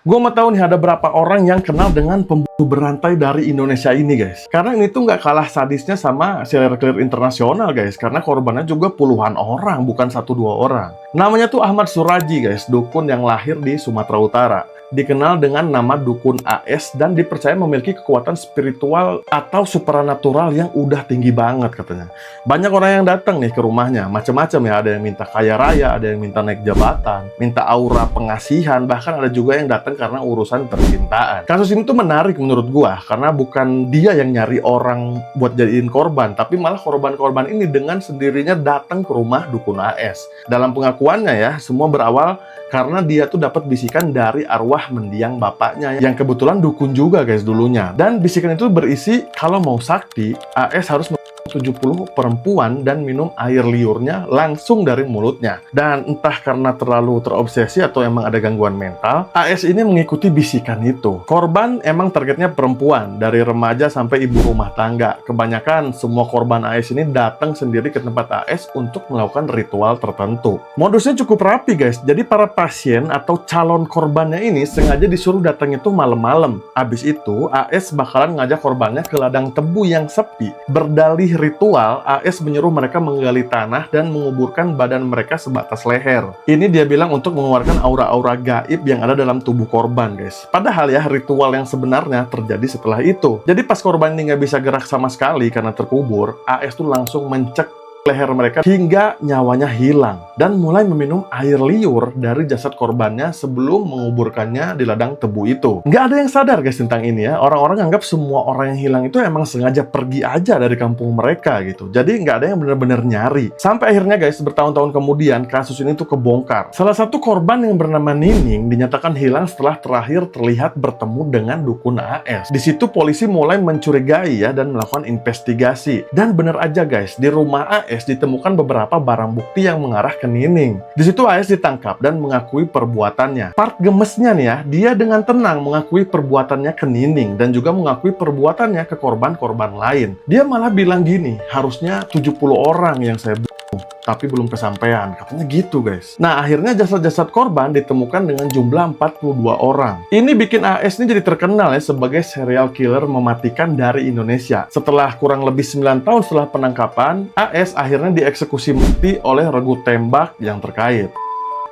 Gue mau tahu nih ada berapa orang yang kenal dengan pembunuh berantai dari Indonesia ini, guys. Karena ini tuh nggak kalah sadisnya sama serial killer internasional, guys. Karena korbannya juga puluhan orang, bukan 1-2 orang. Namanya tuh Ahmad Suraji, guys. Dukun yang lahir di Sumatera Utara. Dikenal dengan nama Dukun AS dan dipercaya memiliki kekuatan spiritual atau supranatural yang udah tinggi banget katanya. Banyak orang yang datang nih ke rumahnya, macam-macam ya. Ada yang minta kaya raya, ada yang minta naik jabatan, minta aura pengasihan, bahkan ada juga yang datang karena urusan percintaan. Kasus ini tuh menarik menurut gua, karena bukan dia yang nyari orang buat jadiin korban, tapi malah korban-korban ini dengan sendirinya datang ke rumah Dukun AS. Dalam pengakuannya ya, semua berawal karena dia tuh dapat bisikan dari arwah mendiang bapaknya yang kebetulan dukun juga, guys, dulunya. Dan bisikan itu berisi kalau mau sakti, AS harus 70 perempuan dan minum air liurnya langsung dari mulutnya. Dan entah karena terlalu terobsesi atau emang ada gangguan mental, AS ini mengikuti bisikan itu. Korban emang targetnya perempuan, dari remaja sampai ibu rumah tangga. Kebanyakan semua korban AS ini datang sendiri ke tempat AS untuk melakukan ritual tertentu. Modusnya cukup rapi, guys. Jadi para pasien atau calon korbannya ini sengaja disuruh datang itu malam-malam. Abis itu, AS bakalan ngajak korbannya ke ladang tebu yang sepi. Berdalih ritual, AS menyuruh mereka menggali tanah dan menguburkan badan mereka sebatas leher. Ini dia bilang untuk mengeluarkan aura-aura gaib yang ada dalam tubuh korban, guys. Padahal ya, ritual yang sebenarnya terjadi setelah itu. Jadi pas korban ini nggak bisa gerak sama sekali karena terkubur, AS tuh langsung mencek leher mereka hingga nyawanya hilang dan mulai meminum air liur dari jasad korbannya sebelum menguburkannya di ladang tebu itu. Nggak ada yang sadar, guys, tentang ini ya. Orang-orang anggap semua orang yang hilang itu emang sengaja pergi aja dari kampung mereka gitu. Jadi nggak ada yang benar-benar nyari. Sampai akhirnya, guys, bertahun-tahun kemudian kasus ini tuh kebongkar. Salah satu korban yang bernama Nining dinyatakan hilang setelah terakhir terlihat bertemu dengan Dukun AS. Di situ polisi mulai mencurigai ya dan melakukan investigasi. Dan bener aja, guys, di rumah AS ditemukan beberapa barang bukti yang mengarah ke Nining. Di situ AS ditangkap dan mengakui perbuatannya. Part gemesnya nih ya, dia dengan tenang mengakui perbuatannya ke Nining dan juga mengakui perbuatannya ke korban-korban lain. Dia malah bilang gini, harusnya 70 orang yang saya bunuh, tapi belum kesampaian. Katanya gitu, guys. Nah, akhirnya jasad-jasad korban ditemukan dengan jumlah 42 orang. Ini bikin AS ini jadi terkenal ya sebagai serial killer mematikan dari Indonesia. Setelah kurang lebih 9 tahun setelah penangkapan, AS akhirnya dieksekusi mati oleh regu tembak yang terkait.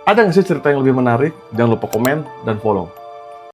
Ada nggak sih cerita yang lebih menarik? Jangan lupa komen dan follow.